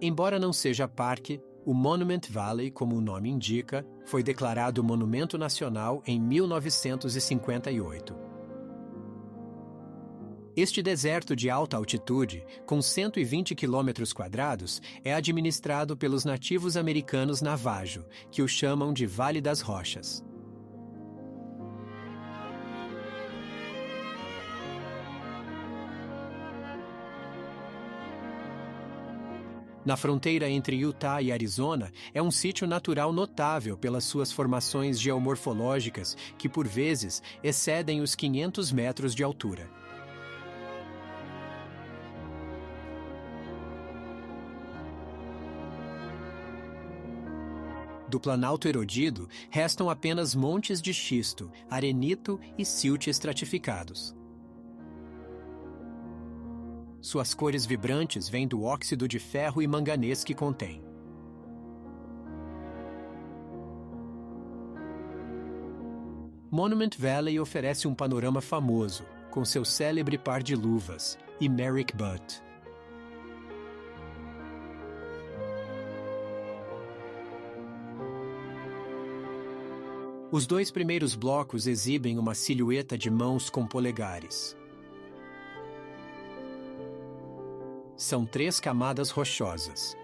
Embora não seja parque, o Monument Valley, como o nome indica, foi declarado Monumento Nacional em 1958. Este deserto de alta altitude, com 120 km², é administrado pelos nativos americanos Navajo, que o chamam de Vale das Rochas. Na fronteira entre Utah e Arizona, é um sítio natural notável pelas suas formações geomorfológicas que, por vezes, excedem os 500 metros de altura. Do planalto erodido, restam apenas montes de xisto, arenito e silt estratificados. Suas cores vibrantes vêm do óxido de ferro e manganês que contém. Monument Valley oferece um panorama famoso, com seu célebre par de luvas, e Merrick Butte. Os dois primeiros blocos exibem uma silhueta de mãos com polegares. São 3 camadas rochosas.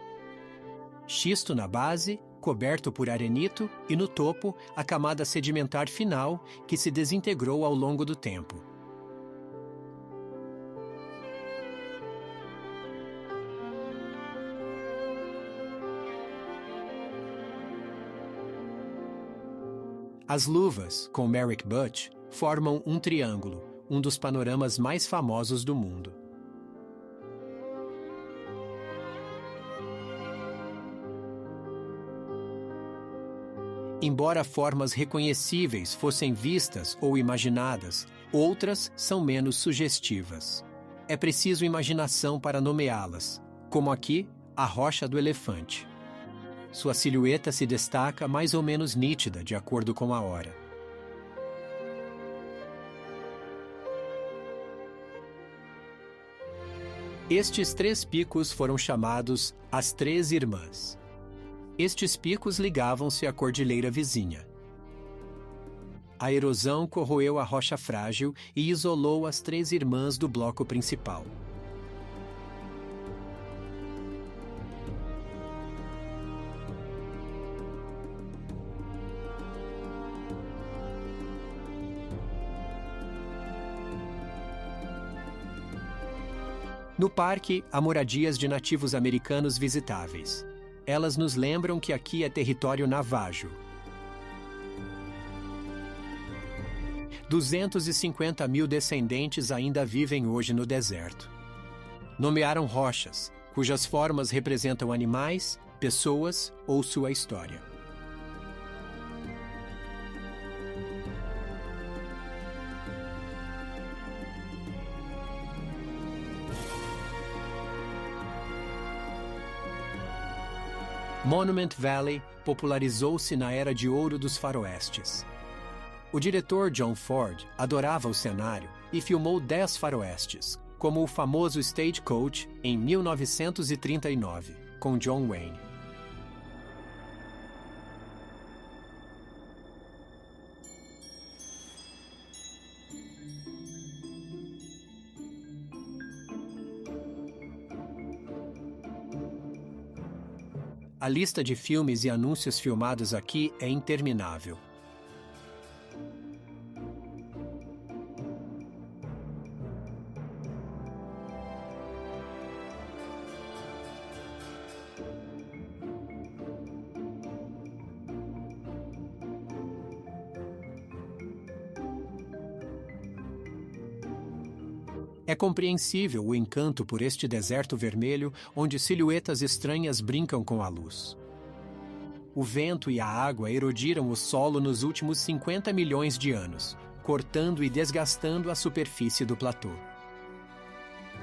Xisto na base, coberto por arenito, e no topo, a camada sedimentar final, que se desintegrou ao longo do tempo. As luvas, com Merrick Butte, formam um triângulo, um dos panoramas mais famosos do mundo. Embora formas reconhecíveis fossem vistas ou imaginadas, outras são menos sugestivas. É preciso imaginação para nomeá-las, como aqui, a Rocha do Elefante. Sua silhueta se destaca mais ou menos nítida de acordo com a hora. Estes 3 picos foram chamados as Três Irmãs. Estes picos ligavam-se à cordilheira vizinha. A erosão corroeu a rocha frágil e isolou as 3 irmãs do bloco principal. No parque, há moradias de nativos americanos visitáveis. Elas nos lembram que aqui é território Navajo. 250 mil descendentes ainda vivem hoje no deserto. Nomearam rochas, cujas formas representam animais, pessoas ou sua história. Monument Valley popularizou-se na Era de Ouro dos Faroestes. O diretor John Ford adorava o cenário e filmou 10 faroestes, como o famoso Stagecoach em 1939, com John Wayne. A lista de filmes e anúncios filmados aqui é interminável. É compreensível o encanto por este deserto vermelho, onde silhuetas estranhas brincam com a luz. O vento e a água erodiram o solo nos últimos 50 milhões de anos, cortando e desgastando a superfície do platô.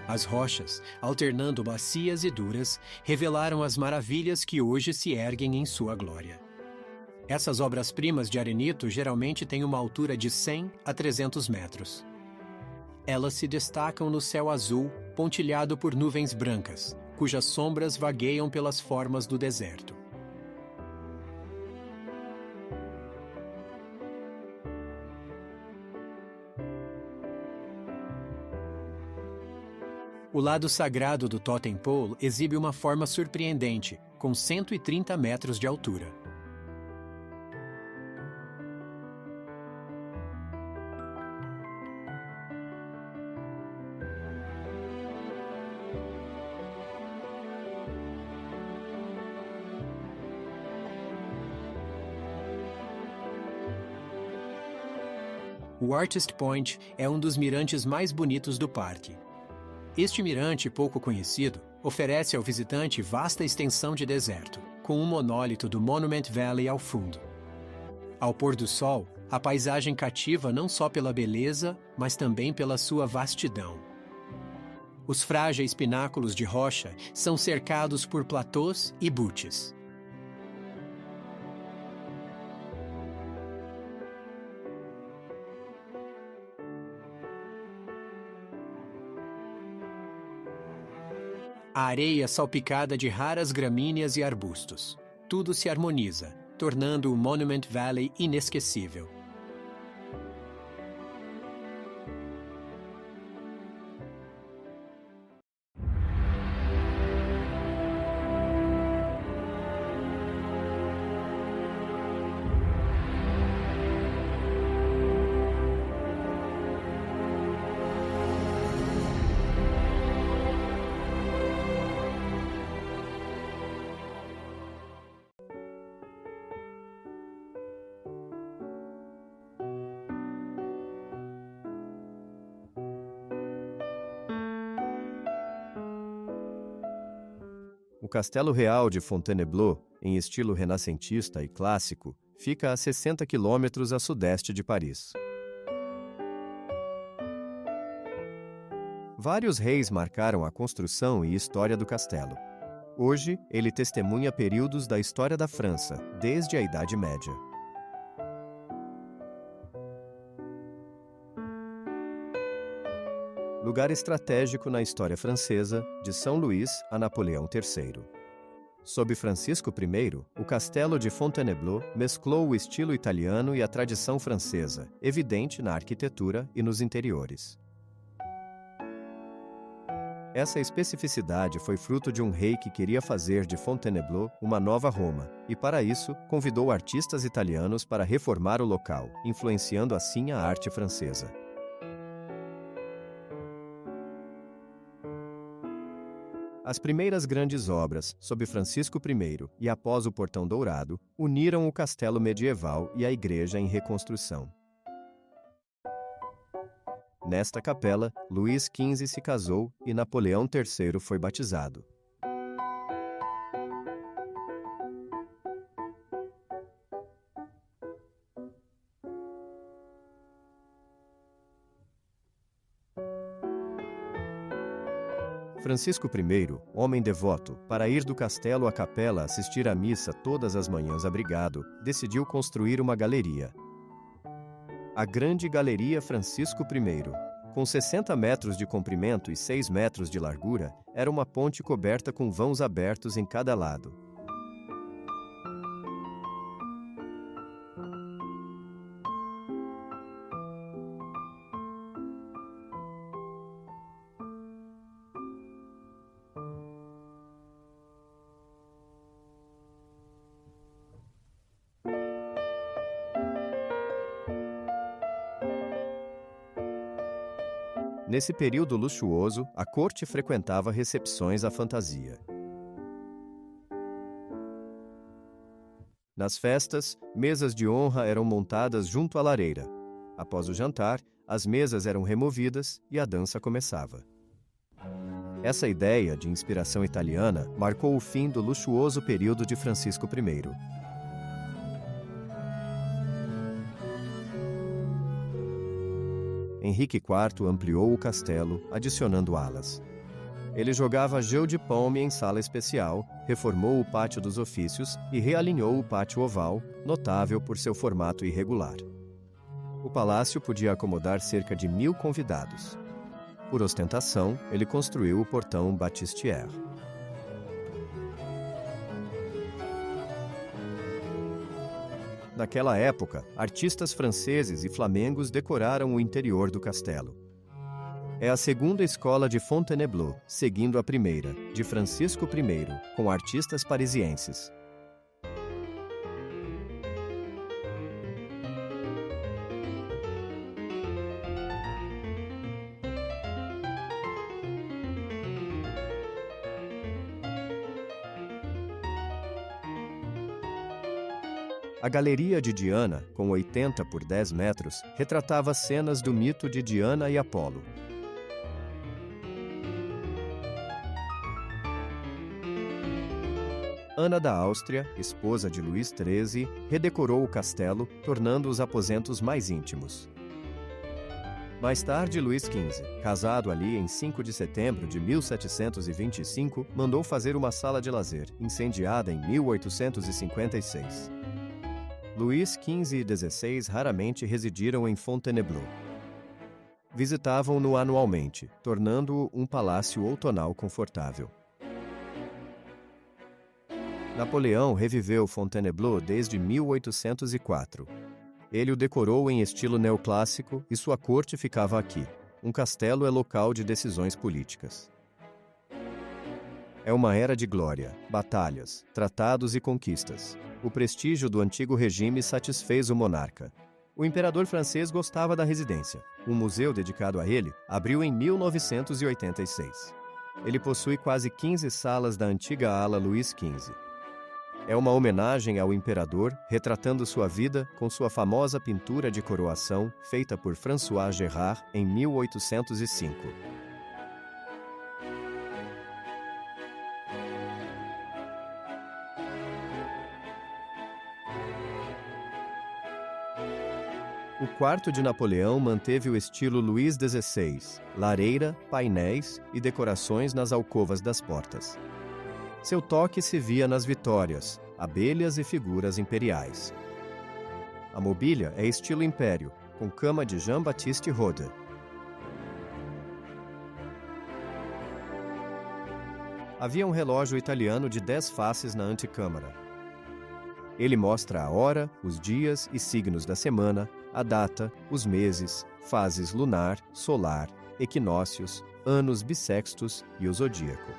As rochas, alternando macias e duras, revelaram as maravilhas que hoje se erguem em sua glória. Essas obras-primas de arenito geralmente têm uma altura de 100 a 300 metros. Elas se destacam no céu azul, pontilhado por nuvens brancas, cujas sombras vagueiam pelas formas do deserto. O lado sagrado do Totem Pole exibe uma forma surpreendente, com 130 metros de altura. O Artist Point é um dos mirantes mais bonitos do parque. Este mirante, pouco conhecido, oferece ao visitante vasta extensão de deserto, com um monólito do Monument Valley ao fundo. Ao pôr do sol, a paisagem cativa não só pela beleza, mas também pela sua vastidão. Os frágeis pináculos de rocha são cercados por platôs e buttes. A areia salpicada de raras gramíneas e arbustos. Tudo se harmoniza, tornando o Monument Valley inesquecível. O Castelo Real de Fontainebleau, em estilo renascentista e clássico, fica a 60 quilômetros a sudeste de Paris. Vários reis marcaram a construção e história do castelo. Hoje, ele testemunha períodos da história da França, desde a Idade Média. Lugar estratégico na história francesa, de São Luís a Napoleão III. Sob Francisco I, o Castelo de Fontainebleau mesclou o estilo italiano e a tradição francesa, evidente na arquitetura e nos interiores. Essa especificidade foi fruto de um rei que queria fazer de Fontainebleau uma nova Roma, e para isso convidou artistas italianos para reformar o local, influenciando assim a arte francesa. As primeiras grandes obras, sob Francisco I e após o Portão Dourado, uniram o castelo medieval e a igreja em reconstrução. Nesta capela, Luís XV se casou e Napoleão III foi batizado. Francisco I, homem devoto, para ir do castelo à capela assistir à missa todas as manhãs abrigado, decidiu construir uma galeria. A Grande Galeria Francisco I, com 60 metros de comprimento e 6 metros de largura, era uma ponte coberta com vãos abertos em cada lado. Nesse período luxuoso, a corte frequentava recepções à fantasia. Nas festas, mesas de honra eram montadas junto à lareira. Após o jantar, as mesas eram removidas e a dança começava. Essa ideia, de inspiração italiana, marcou o fim do luxuoso período de Francisco I. Henrique IV ampliou o castelo, adicionando alas. Ele jogava jeu de paume em sala especial, reformou o pátio dos ofícios e realinhou o pátio oval, notável por seu formato irregular. O palácio podia acomodar cerca de 1000 convidados. Por ostentação, ele construiu o portão Baptistère. Naquela época, artistas franceses e flamengos decoraram o interior do castelo. É a segunda escola de Fontainebleau, seguindo a primeira, de Francisco I, com artistas parisienses. A Galeria de Diana, com 80 por 10 metros, retratava cenas do mito de Diana e Apolo. Ana da Áustria, esposa de Luís XIII, redecorou o castelo, tornando os aposentos mais íntimos. Mais tarde, Luís XV, casado ali em 5 de setembro de 1725, mandou fazer uma sala de lazer, incendiada em 1856. Luís XV e XVI raramente residiram em Fontainebleau. Visitavam-no anualmente, tornando-o um palácio outonal confortável. Napoleão reviveu Fontainebleau desde 1804. Ele o decorou em estilo neoclássico e sua corte ficava aqui. Um castelo é local de decisões políticas. É uma era de glória, batalhas, tratados e conquistas. O prestígio do antigo regime satisfez o monarca. O imperador francês gostava da residência. Um museu dedicado a ele abriu em 1986. Ele possui quase 15 salas da antiga ala Luís XV. É uma homenagem ao imperador, retratando sua vida com sua famosa pintura de coroação, feita por François Gérard em 1805. O quarto de Napoleão manteve o estilo Luís XVI, lareira, painéis e decorações nas alcovas das portas. Seu toque se via nas vitórias, abelhas e figuras imperiais. A mobília é estilo império, com cama de Jean-Baptiste Rode. Havia um relógio italiano de 10 faces na antecâmara. Ele mostra a hora, os dias e signos da semana, a data, os meses, fases lunar, solar, equinócios, anos bissextos e o zodíaco.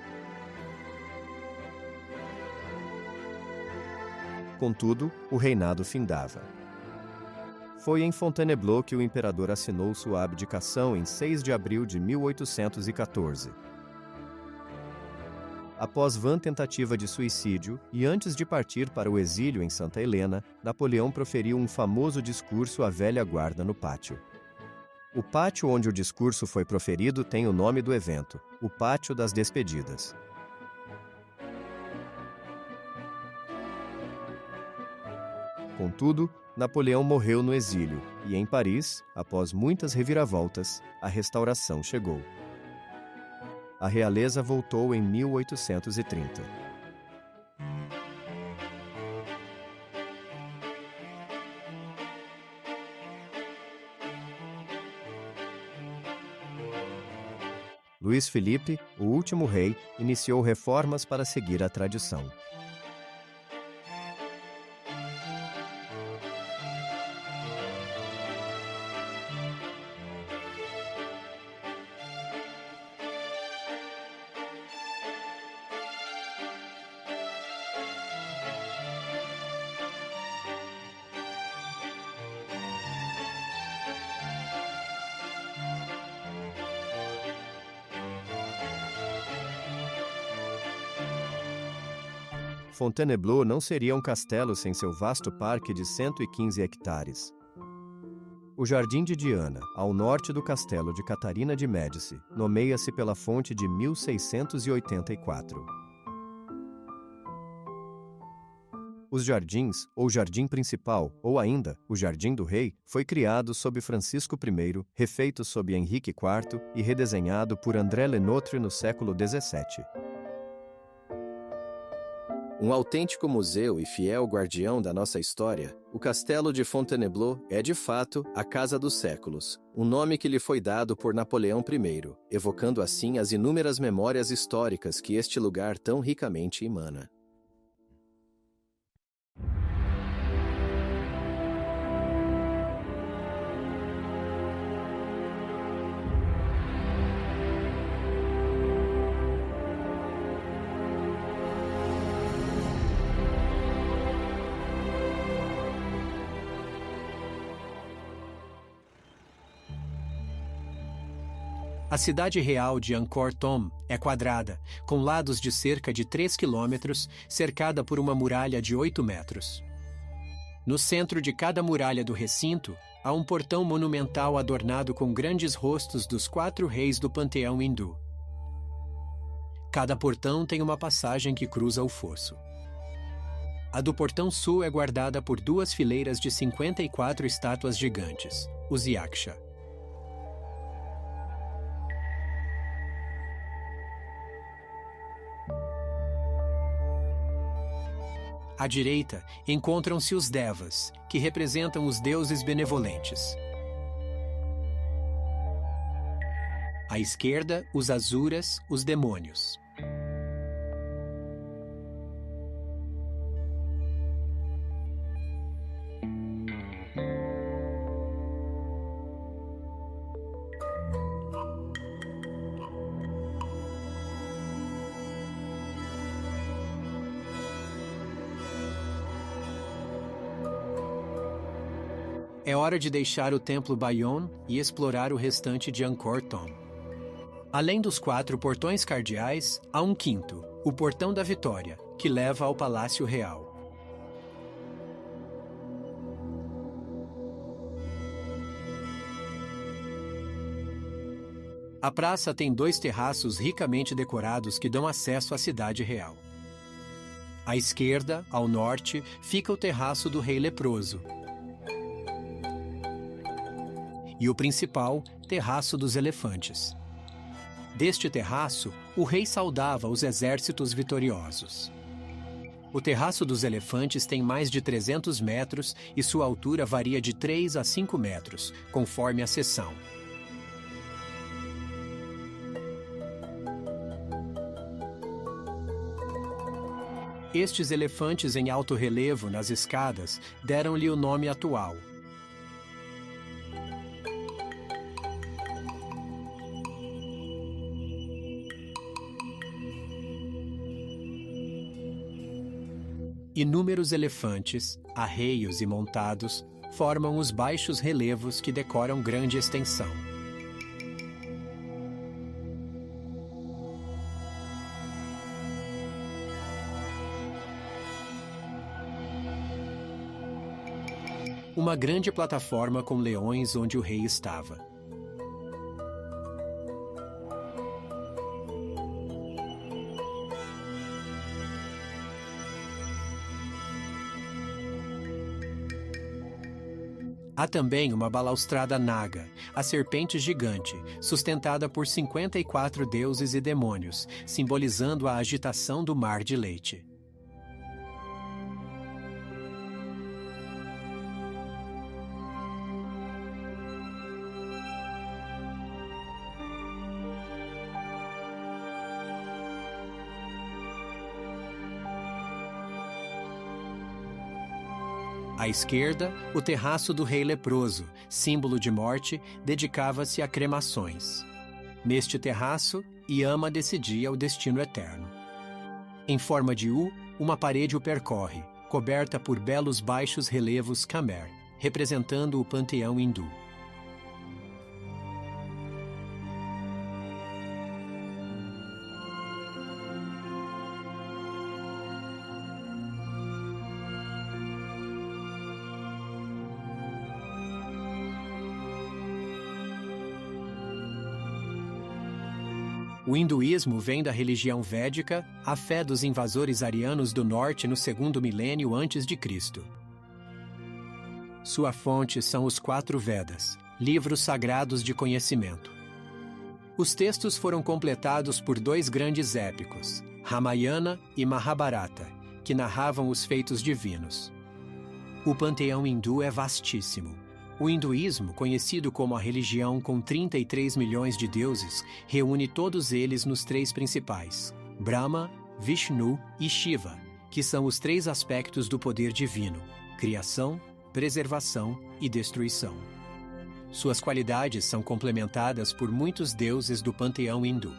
Contudo, o reinado findava. Foi em Fontainebleau que o imperador assinou sua abdicação em 6 de abril de 1814. Após vã tentativa de suicídio e antes de partir para o exílio em Santa Helena, Napoleão proferiu um famoso discurso à velha guarda no pátio. O pátio onde o discurso foi proferido tem o nome do evento, o Pátio das Despedidas. Contudo, Napoleão morreu no exílio e, em Paris, após muitas reviravoltas, a restauração chegou. A realeza voltou em 1830. Luís Felipe, o último rei, iniciou reformas para seguir a tradição. Fontainebleau não seria um castelo sem seu vasto parque de 115 hectares. O Jardim de Diana, ao norte do castelo de Catarina de Médici, nomeia-se pela fonte de 1684. Os jardins, ou jardim principal, ou ainda o Jardim do Rei, foi criado sob Francisco I, refeito sob Henrique IV e redesenhado por André Le Nôtre no século XVII. Um autêntico museu e fiel guardião da nossa história, o Castelo de Fontainebleau é, de fato, a Casa dos Séculos, um nome que lhe foi dado por Napoleão I, evocando assim as inúmeras memórias históricas que este lugar tão ricamente emana. A cidade real de Angkor Thom é quadrada, com lados de cerca de 3 quilômetros, cercada por uma muralha de 8 metros. No centro de cada muralha do recinto, há um portão monumental adornado com grandes rostos dos 4 reis do panteão hindu. Cada portão tem uma passagem que cruza o fosso. A do portão sul é guardada por 2 fileiras de 54 estátuas gigantes, os Yaksha. À direita, encontram-se os Devas, que representam os deuses benevolentes. À esquerda, os Asuras, os demônios. É hora de deixar o templo Bayon e explorar o restante de Angkor Thom. Além dos 4 portões cardeais, há um quinto, o Portão da Vitória, que leva ao Palácio Real. A praça tem 2 terraços ricamente decorados que dão acesso à cidade real. À esquerda, ao norte, fica o terraço do Rei Leproso, e o principal, Terraço dos Elefantes. Deste terraço, o rei saudava os exércitos vitoriosos. O Terraço dos Elefantes tem mais de 300 metros e sua altura varia de 3 a 5 metros, conforme a seção. Estes elefantes em alto relevo nas escadas deram-lhe o nome atual. Inúmeros elefantes, arreios e montados, formam os baixos relevos que decoram grande extensão. Uma grande plataforma com leões onde o rei estava. Há também uma balaustrada naga, a serpente gigante, sustentada por 54 deuses e demônios, simbolizando a agitação do mar de leite. À esquerda, o terraço do Rei Leproso, símbolo de morte, dedicava-se a cremações. Neste terraço, Yama decidia o destino eterno. Em forma de U, uma parede o percorre, coberta por belos baixos relevos Khmer, representando o panteão hindu. O hinduísmo vem da religião védica, a fé dos invasores arianos do norte no 2º milênio antes de Cristo. Sua fonte são os 4 Vedas, livros sagrados de conhecimento. Os textos foram completados por 2 grandes épicos, Ramayana e Mahabharata, que narravam os feitos divinos. O panteão hindu é vastíssimo. O hinduísmo, conhecido como a religião com 33 milhões de deuses, reúne todos eles nos 3 principais, Brahma, Vishnu e Shiva, que são os 3 aspectos do poder divino: criação, preservação e destruição. Suas qualidades são complementadas por muitos deuses do panteão hindu.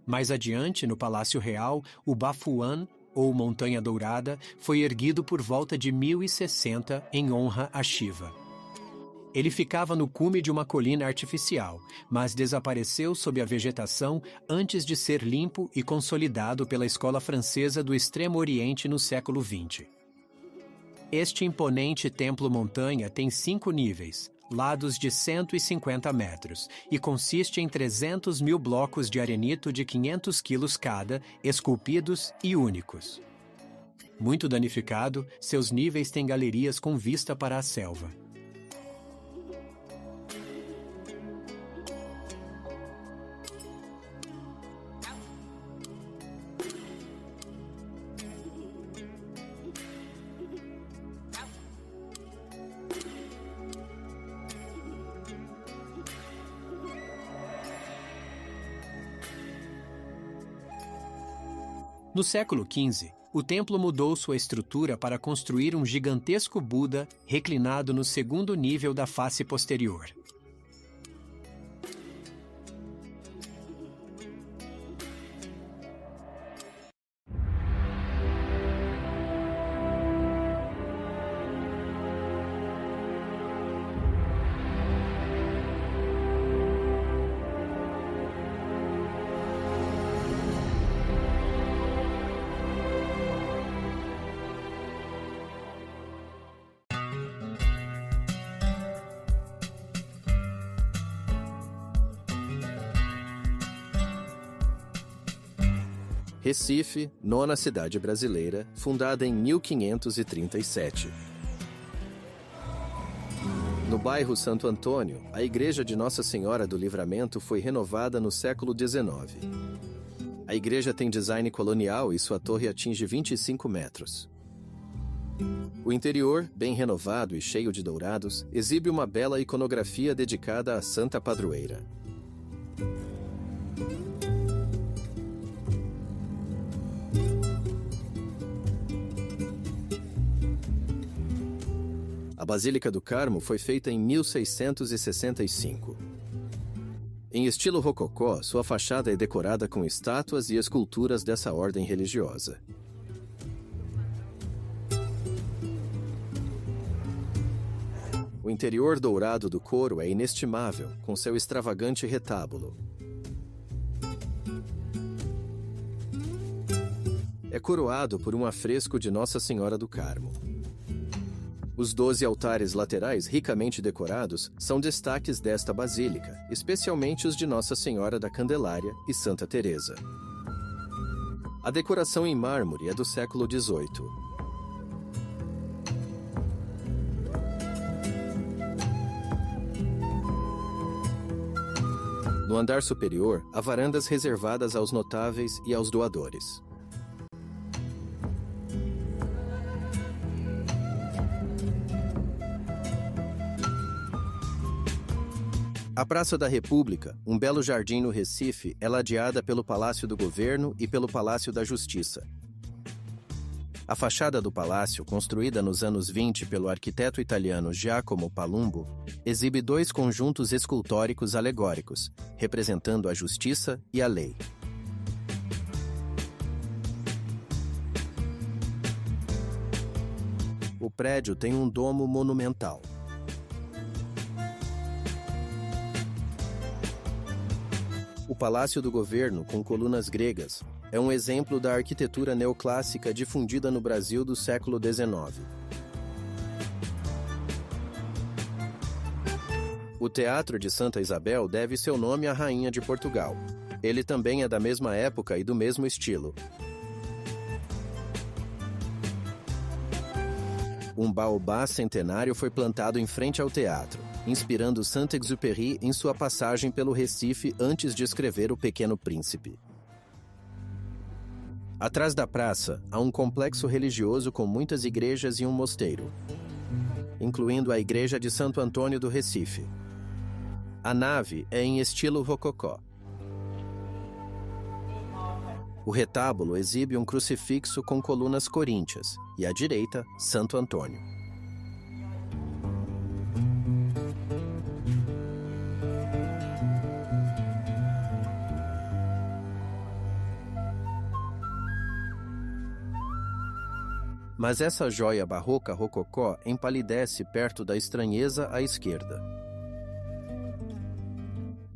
Mais adiante, no Palácio Real, o Bafuan, ou Montanha Dourada, foi erguido por volta de 1060 em honra a Shiva. Ele ficava no cume de uma colina artificial, mas desapareceu sob a vegetação antes de ser limpo e consolidado pela Escola Francesa do Extremo Oriente no século XX. Este imponente templo-montanha tem 5 níveis, lados de 150 metros, e consiste em 300 mil blocos de arenito de 500 quilos cada, esculpidos e únicos. Muito danificado, seus níveis têm galerias com vista para a selva. No século XV, o templo mudou sua estrutura para construir um gigantesco Buda reclinado no segundo nível da face posterior. Recife, 9ª cidade brasileira, fundada em 1537. No bairro Santo Antônio, a igreja de Nossa Senhora do Livramento foi renovada no século XIX. A igreja tem design colonial e sua torre atinge 25 metros. O interior, bem renovado e cheio de dourados, exibe uma bela iconografia dedicada à Santa Padroeira. A Basílica do Carmo foi feita em 1665. Em estilo rococó, sua fachada é decorada com estátuas e esculturas dessa ordem religiosa. O interior dourado do coro é inestimável, com seu extravagante retábulo. É coroado por um afresco de Nossa Senhora do Carmo. Os 12 altares laterais ricamente decorados são destaques desta basílica, especialmente os de Nossa Senhora da Candelária e Santa Teresa. A decoração em mármore é do século XVIII. No andar superior, há varandas reservadas aos notáveis e aos doadores. A Praça da República, um belo jardim no Recife, é ladeada pelo Palácio do Governo e pelo Palácio da Justiça. A fachada do palácio, construída nos anos 20 pelo arquiteto italiano Giacomo Palumbo, exibe 2 conjuntos escultóricos alegóricos, representando a justiça e a lei. O prédio tem um domo monumental. O Palácio do Governo, com colunas gregas, é um exemplo da arquitetura neoclássica difundida no Brasil do século XIX. O Teatro de Santa Isabel deve seu nome à Rainha de Portugal. Ele também é da mesma época e do mesmo estilo. Um baobá centenário foi plantado em frente ao teatro, inspirando Saint-Exupéry em sua passagem pelo Recife antes de escrever O Pequeno Príncipe. Atrás da praça, há um complexo religioso com muitas igrejas e um mosteiro, incluindo a Igreja de Santo Antônio do Recife. A nave é em estilo rococó. O retábulo exibe um crucifixo com colunas coríntias e, à direita, Santo Antônio. Mas essa joia barroca rococó empalidece perto da estranheza à esquerda.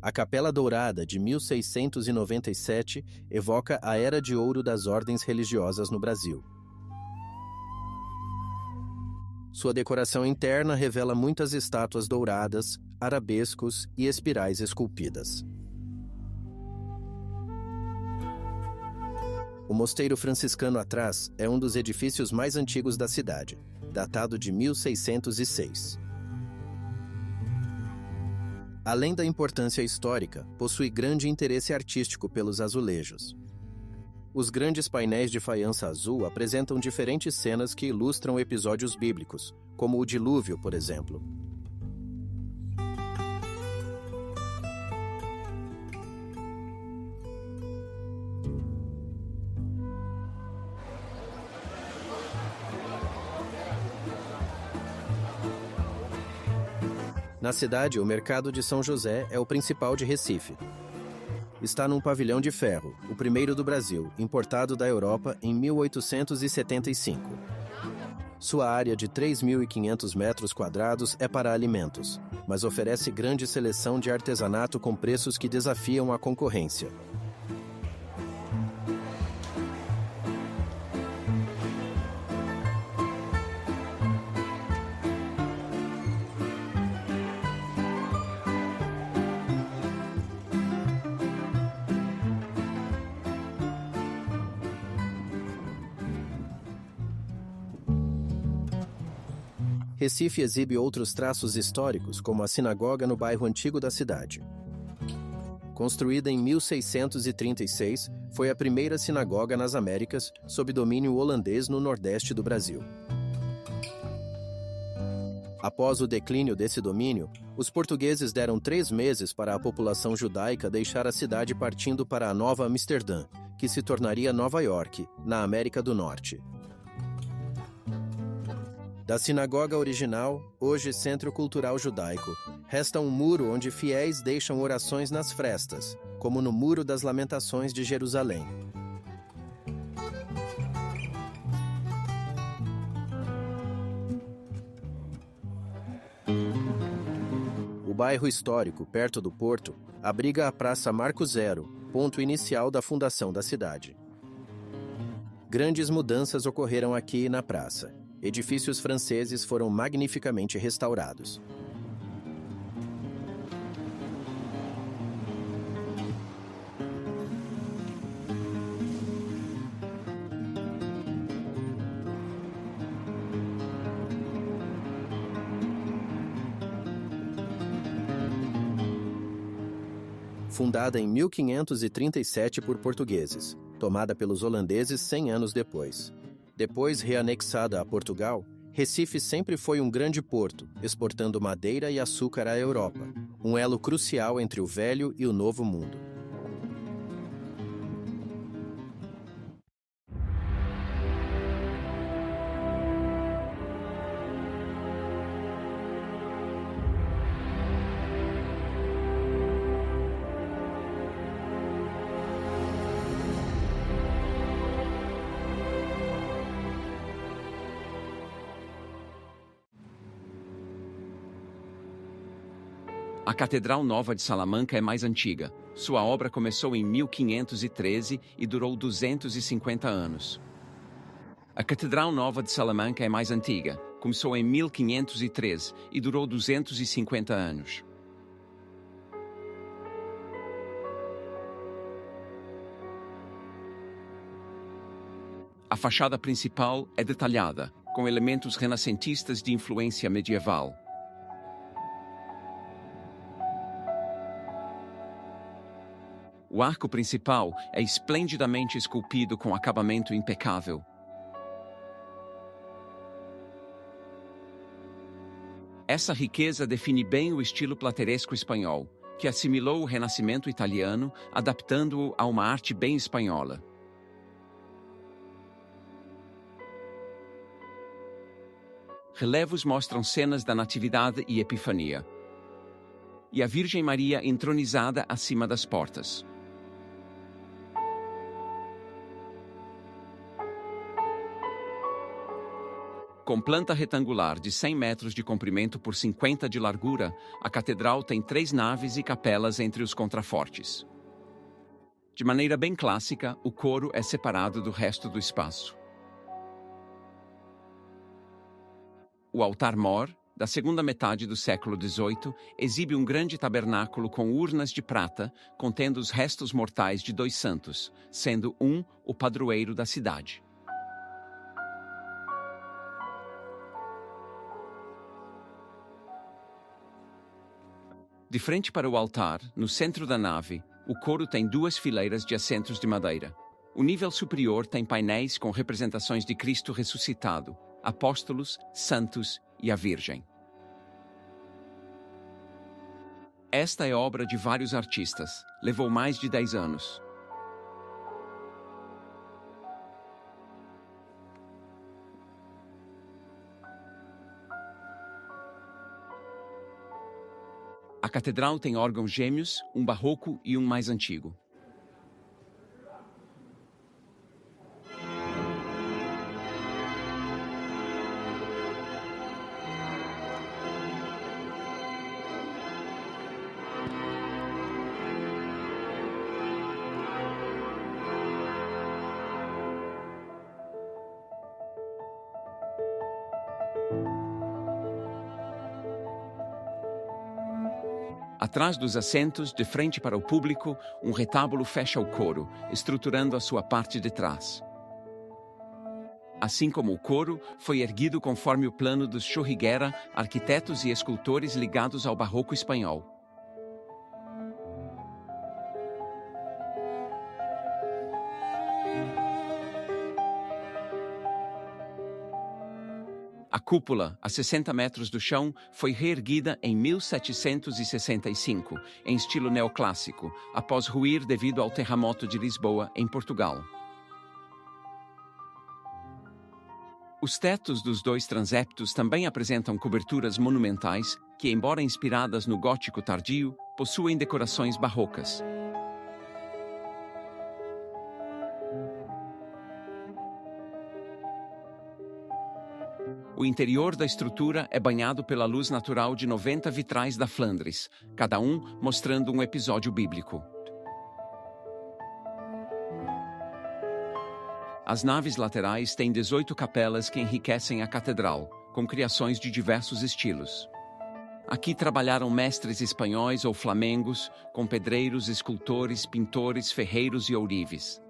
A Capela Dourada, de 1697, evoca a Era de Ouro das ordens religiosas no Brasil. Sua decoração interna revela muitas estátuas douradas, arabescos e espirais esculpidas. O Mosteiro Franciscano atrás é um dos edifícios mais antigos da cidade, datado de 1606. Além da importância histórica, possui grande interesse artístico pelos azulejos. Os grandes painéis de faiança azul apresentam diferentes cenas que ilustram episódios bíblicos, como o dilúvio, por exemplo. Na cidade, o Mercado de São José é o principal de Recife. Está num pavilhão de ferro, o primeiro do Brasil, importado da Europa em 1875. Sua área de 3.500 metros quadrados é para alimentos, mas oferece grande seleção de artesanato com preços que desafiam a concorrência. Recife exibe outros traços históricos, como a sinagoga no bairro antigo da cidade. Construída em 1636, foi a primeira sinagoga nas Américas, sob domínio holandês no nordeste do Brasil. Após o declínio desse domínio, os portugueses deram 3 meses para a população judaica deixar a cidade partindo para a Nova Amsterdã, que se tornaria Nova York, na América do Norte. Da sinagoga original, hoje Centro Cultural Judaico, resta um muro onde fiéis deixam orações nas frestas, como no Muro das Lamentações de Jerusalém. O bairro histórico, perto do porto, abriga a Praça Marco Zero, ponto inicial da fundação da cidade. Grandes mudanças ocorreram aqui na praça. Edifícios franceses foram magnificamente restaurados. Fundada em 1537 por portugueses, tomada pelos holandeses 100 anos depois. Depois reanexada a Portugal, Recife sempre foi um grande porto, exportando madeira e açúcar à Europa, um elo crucial entre o velho e o novo mundo. A Catedral Nova de Salamanca é mais antiga. Sua obra começou em 1513 e durou 250 anos. A Catedral Nova de Salamanca é mais antiga. Começou em 1513 e durou 250 anos. A fachada principal é detalhada, com elementos renascentistas de influência medieval. O arco principal é esplendidamente esculpido com acabamento impecável. Essa riqueza define bem o estilo plateresco espanhol, que assimilou o Renascimento italiano, adaptando-o a uma arte bem espanhola. Relevos mostram cenas da Natividade e Epifania, e a Virgem Maria entronizada acima das portas. Com planta retangular de 100 metros de comprimento por 50 de largura, a catedral tem 3 naves e capelas entre os contrafortes. De maneira bem clássica, o coro é separado do resto do espaço. O altar-mor, da segunda metade do século XVIII, exibe um grande tabernáculo com urnas de prata contendo os restos mortais de 2 santos, sendo um o padroeiro da cidade. De frente para o altar, no centro da nave, o coro tem 2 fileiras de assentos de madeira. O nível superior tem painéis com representações de Cristo ressuscitado, apóstolos, santos e a Virgem. Esta é obra de vários artistas. Levou mais de 10 anos. A catedral tem órgãos gêmeos, um barroco e um mais antigo. Atrás dos assentos, de frente para o público, um retábulo fecha o coro, estruturando a sua parte de trás. Assim como o coro, foi erguido conforme o plano dos Churriguera, arquitetos e escultores ligados ao barroco espanhol. A cúpula, a 60 metros do chão, foi reerguida em 1765, em estilo neoclássico, após ruir devido ao terremoto de Lisboa, em Portugal. Os tetos dos 2 transeptos também apresentam coberturas monumentais que, embora inspiradas no gótico tardio, possuem decorações barrocas. O interior da estrutura é banhado pela luz natural de 90 vitrais da Flandres, cada um mostrando um episódio bíblico. As naves laterais têm 18 capelas que enriquecem a catedral, com criações de diversos estilos. Aqui trabalharam mestres espanhóis ou flamengos, com pedreiros, escultores, pintores, ferreiros e ourives.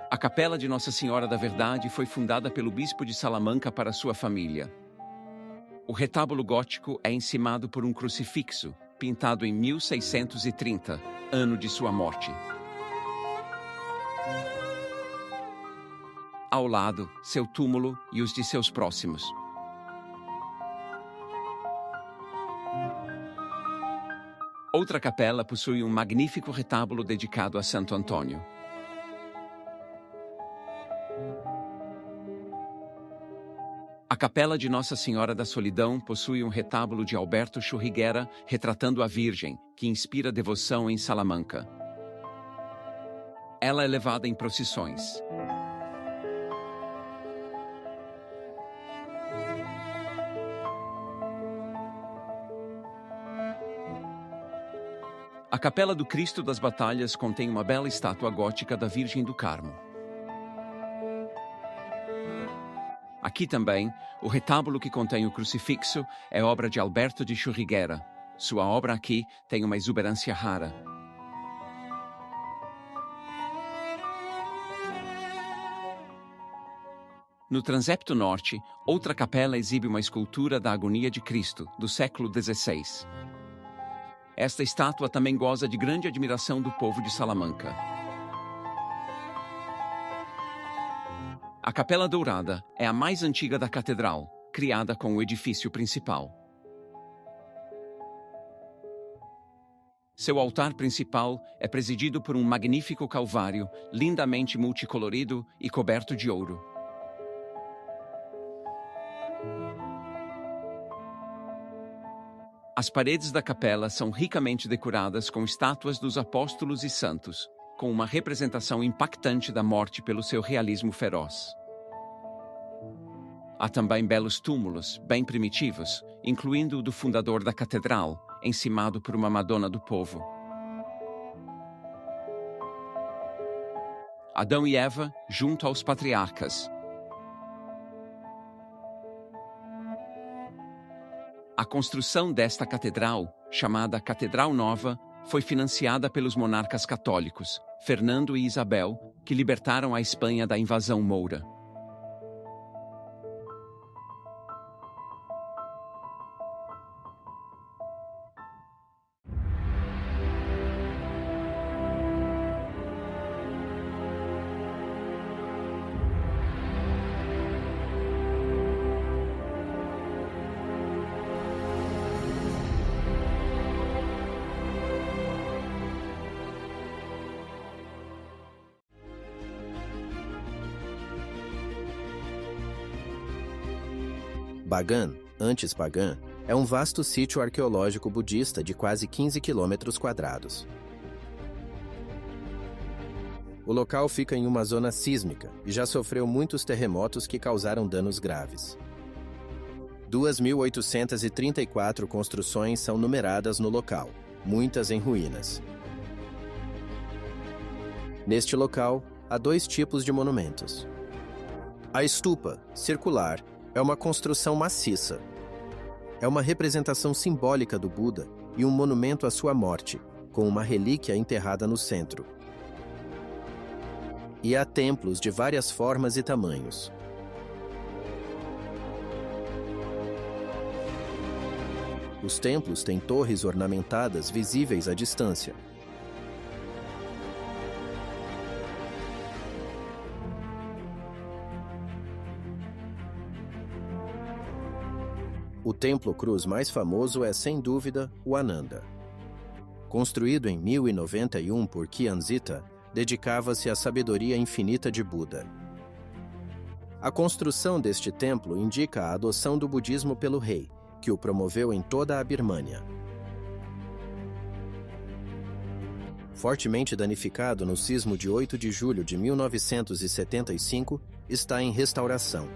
A Capela de Nossa Senhora da Verdade foi fundada pelo bispo de Salamanca para sua família. O retábulo gótico é encimado por um crucifixo, pintado em 1630, ano de sua morte. Ao lado, seu túmulo e os de seus próximos. Outra capela possui um magnífico retábulo dedicado a Santo Antônio. A Capela de Nossa Senhora da Solidão possui um retábulo de Alberto Churriguera retratando a Virgem, que inspira devoção em Salamanca. Ela é levada em procissões. A Capela do Cristo das Batalhas contém uma bela estátua gótica da Virgem do Carmo. Aqui também, o retábulo que contém o crucifixo é obra de Alberto de Churriguera. Sua obra aqui tem uma exuberância rara. No transepto norte, outra capela exibe uma escultura da Agonia de Cristo, do século XVI. Esta estátua também goza de grande admiração do povo de Salamanca. A Capela Dourada é a mais antiga da catedral, criada com o edifício principal. Seu altar principal é presidido por um magnífico calvário, lindamente multicolorido e coberto de ouro. As paredes da capela são ricamente decoradas com estátuas dos apóstolos e santos. com uma representação impactante da morte pelo seu realismo feroz. Há também belos túmulos, bem primitivos, incluindo o do fundador da catedral, encimado por uma Madonna do Povo. Adão e Eva, junto aos patriarcas. A construção desta catedral, chamada Catedral Nova, foi financiada pelos monarcas católicos, Fernando e Isabel, que libertaram a Espanha da invasão moura. Bagan, antes Pagan, é um vasto sítio arqueológico budista de quase 15 km². O local fica em uma zona sísmica e já sofreu muitos terremotos que causaram danos graves. 2.834 construções são numeradas no local, muitas em ruínas. Neste local, há dois tipos de monumentos. A stupa, circular, é uma construção maciça. É uma representação simbólica do Buda e um monumento à sua morte, com uma relíquia enterrada no centro. E há templos de várias formas e tamanhos. Os templos têm torres ornamentadas visíveis à distância. O templo cruz mais famoso é, sem dúvida, o Ananda. Construído em 1091 por Kyanzita, dedicava-se à sabedoria infinita de Buda. A construção deste templo indica a adoção do budismo pelo rei, que o promoveu em toda a Birmânia. Fortemente danificado no sismo de 8 de julho de 1975, está em restauração.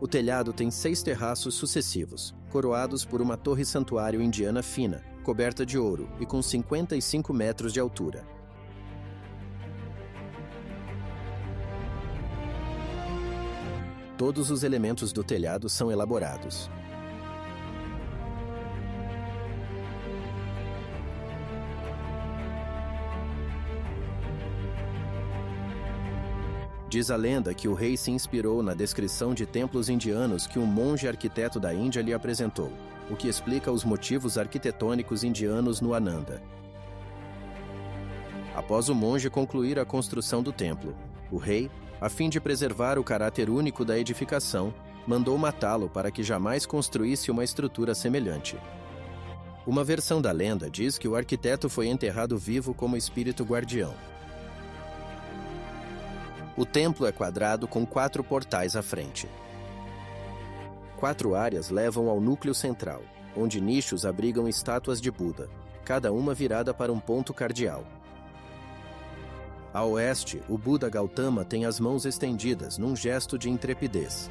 O telhado tem 6 terraços sucessivos, coroados por uma torre santuário indiana fina, coberta de ouro e com 55 metros de altura. Todos os elementos do telhado são elaborados. Diz a lenda que o rei se inspirou na descrição de templos indianos que um monge arquiteto da Índia lhe apresentou, o que explica os motivos arquitetônicos indianos no Ananda. Após o monge concluir a construção do templo, o rei, a fim de preservar o caráter único da edificação, mandou matá-lo para que jamais construísse uma estrutura semelhante. Uma versão da lenda diz que o arquiteto foi enterrado vivo como espírito guardião. O templo é quadrado com 4 portais à frente. 4 áreas levam ao núcleo central, onde nichos abrigam estátuas de Buda, cada uma virada para um ponto cardeal. A oeste, o Buda Gautama tem as mãos estendidas num gesto de intrepidez.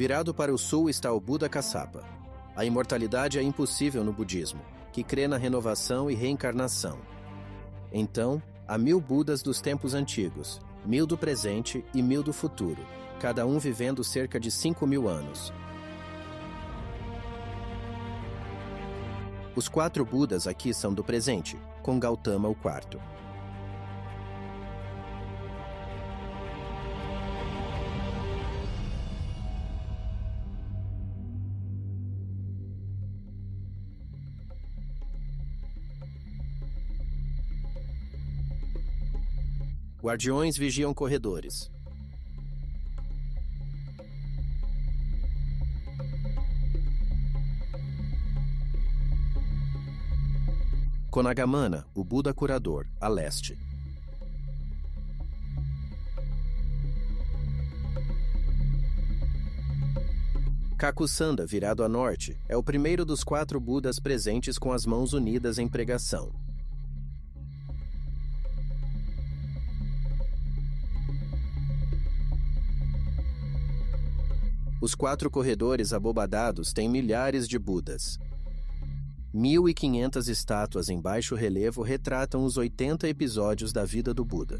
Virado para o sul está o Buda Kassapa. A imortalidade é impossível no budismo, que crê na renovação e reencarnação. Então, há 1000 Budas dos tempos antigos, 1000 do presente e 1000 do futuro, cada um vivendo cerca de 5.000 anos. Os 4 Budas aqui são do presente, com Gautama o quarto. Guardiões vigiam corredores. Konagamana, o Buda curador, a leste. Kakusanda, virado a norte, é o primeiro dos 4 Budas presentes com as mãos unidas em pregação. Os 4 corredores abobadados têm milhares de Budas. 1.500 estátuas em baixo relevo retratam os 80 episódios da vida do Buda.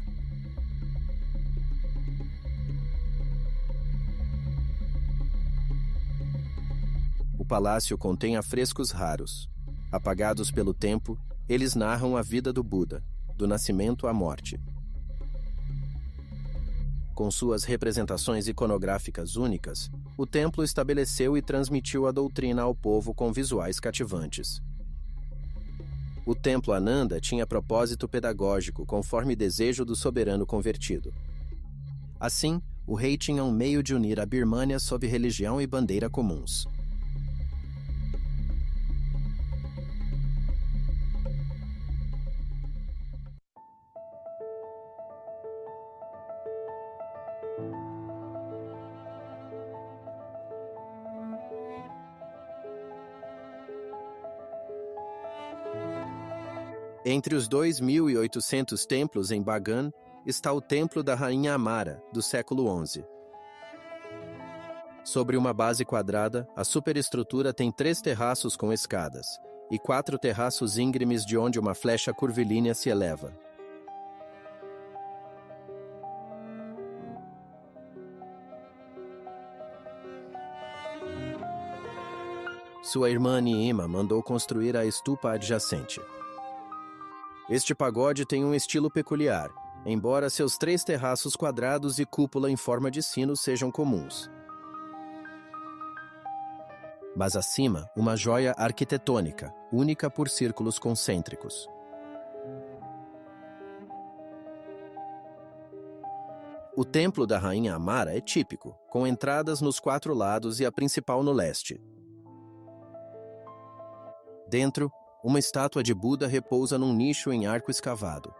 O palácio contém afrescos raros. Apagados pelo tempo, eles narram a vida do Buda, do nascimento à morte. Com suas representações iconográficas únicas, o templo estabeleceu e transmitiu a doutrina ao povo com visuais cativantes. O templo Ananda tinha propósito pedagógico conforme desejo do soberano convertido. Assim, o rei tinha um meio de unir a Birmânia sob religião e bandeira comuns. Entre os 2.800 templos em Bagan está o Templo da Rainha Amara, do século XI. Sobre uma base quadrada, a superestrutura tem 3 terraços com escadas e 4 terraços íngremes de onde uma flecha curvilínea se eleva. Sua irmã Niima mandou construir a estupa adjacente. Este pagode tem um estilo peculiar, embora seus 3 terraços quadrados e cúpula em forma de sino sejam comuns. Mas acima, uma joia arquitetônica, única por círculos concêntricos. O templo da Rainha Amara é típico, com entradas nos 4 lados e a principal no leste. Dentro, uma estátua de Buda repousa num nicho em arco escavado.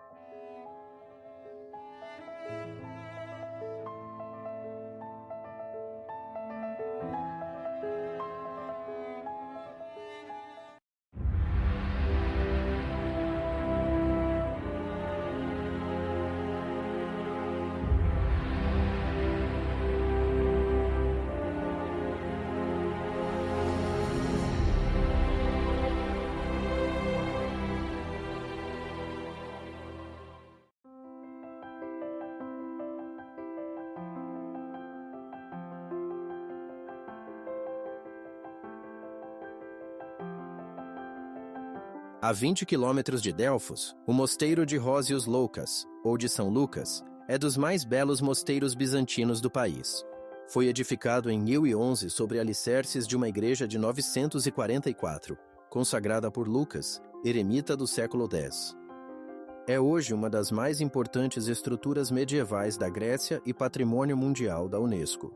A 20 quilômetros de Delfos, o mosteiro de Rósios Loucas, ou de São Lucas, é dos mais belos mosteiros bizantinos do país. Foi edificado em 1011 sobre alicerces de uma igreja de 944, consagrada por Lucas, eremita do século X. É hoje uma das mais importantes estruturas medievais da Grécia e patrimônio mundial da Unesco.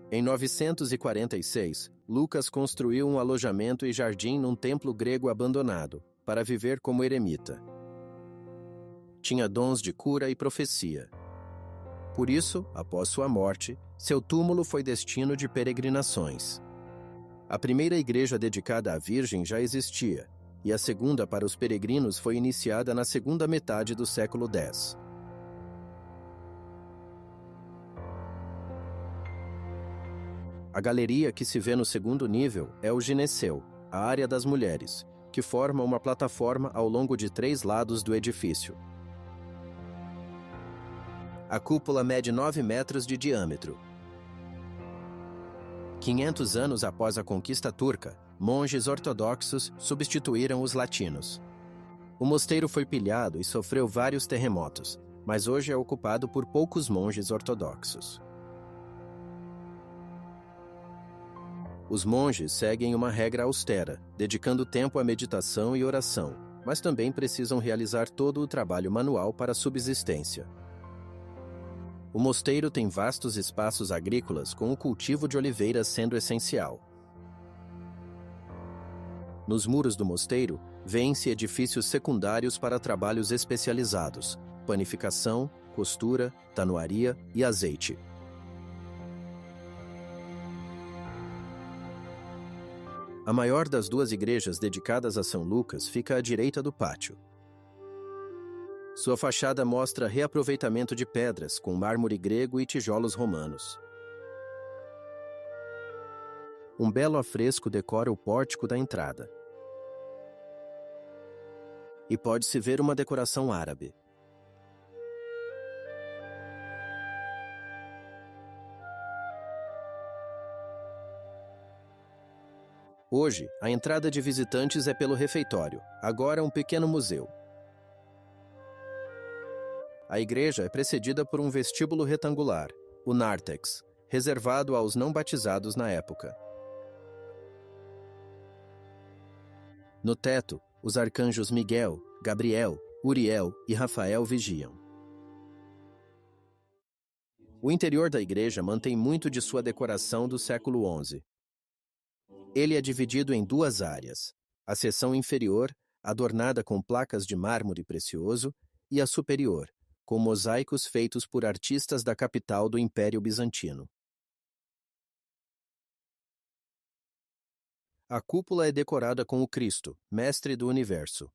Em 946, Lucas construiu um alojamento e jardim num templo grego abandonado, para viver como eremita. Tinha dons de cura e profecia. Por isso, após sua morte, seu túmulo foi destino de peregrinações. A primeira igreja dedicada à Virgem já existia, e a segunda para os peregrinos foi iniciada na segunda metade do século X. A galeria que se vê no segundo nível é o gineceu, a área das mulheres, que forma uma plataforma ao longo de 3 lados do edifício. A cúpula mede 9 metros de diâmetro. 500 anos após a conquista turca, monges ortodoxos substituíram os latinos. O mosteiro foi pilhado e sofreu vários terremotos, mas hoje é ocupado por poucos monges ortodoxos. Os monges seguem uma regra austera, dedicando tempo à meditação e oração, mas também precisam realizar todo o trabalho manual para a subsistência. O mosteiro tem vastos espaços agrícolas, com o cultivo de oliveiras sendo essencial. Nos muros do mosteiro, vêem-se edifícios secundários para trabalhos especializados: panificação, costura, tanoaria e azeite. A maior das duas igrejas dedicadas a São Lucas fica à direita do pátio. Sua fachada mostra reaproveitamento de pedras com mármore grego e tijolos romanos. Um belo afresco decora o pórtico da entrada. E pode-se ver uma decoração árabe. Hoje, a entrada de visitantes é pelo refeitório, agora um pequeno museu. A igreja é precedida por um vestíbulo retangular, o nártex, reservado aos não batizados na época. No teto, os arcanjos Miguel, Gabriel, Uriel e Rafael vigiam. O interior da igreja mantém muito de sua decoração do século XI. Ele é dividido em duas áreas, a seção inferior, adornada com placas de mármore precioso, e a superior, com mosaicos feitos por artistas da capital do Império Bizantino. A cúpula é decorada com o Cristo, mestre do universo.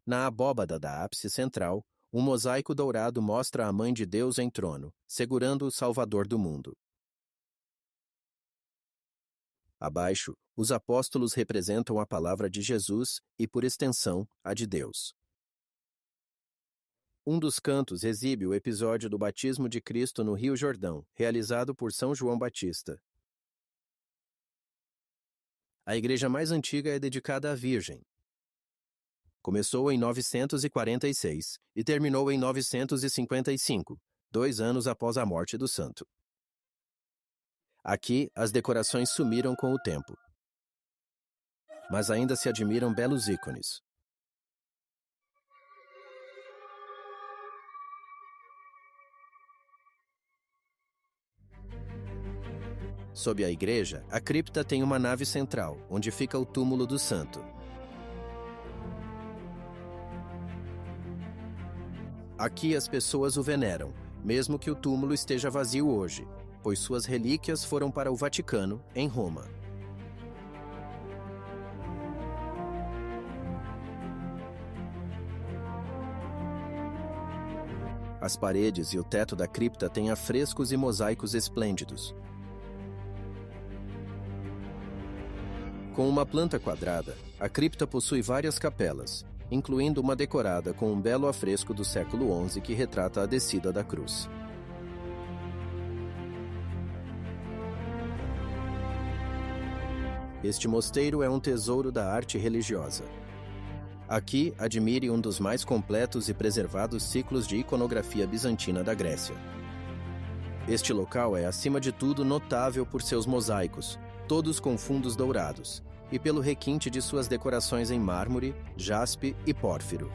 Na abóbada da ápice central, um mosaico dourado mostra a Mãe de Deus em trono, segurando o Salvador do mundo. Abaixo, os apóstolos representam a palavra de Jesus e, por extensão, a de Deus. Um dos cantos exibe o episódio do batismo de Cristo no Rio Jordão, realizado por São João Batista. A igreja mais antiga é dedicada à Virgem. Começou em 946 e terminou em 955, 2 anos após a morte do santo. Aqui, as decorações sumiram com o tempo. Mas ainda se admiram belos ícones. Sob a igreja, a cripta tem uma nave central, onde fica o túmulo do santo. Aqui as pessoas o veneram, mesmo que o túmulo esteja vazio hoje, pois suas relíquias foram para o Vaticano, em Roma. As paredes e o teto da cripta têm afrescos e mosaicos esplêndidos. Com uma planta quadrada, a cripta possui várias capelas, incluindo uma decorada com um belo afresco do século XI que retrata a descida da cruz. Este mosteiro é um tesouro da arte religiosa. Aqui, admire um dos mais completos e preservados ciclos de iconografia bizantina da Grécia. Este local é, acima de tudo, notável por seus mosaicos, todos com fundos dourados, e pelo requinte de suas decorações em mármore, jaspe e pórfiro.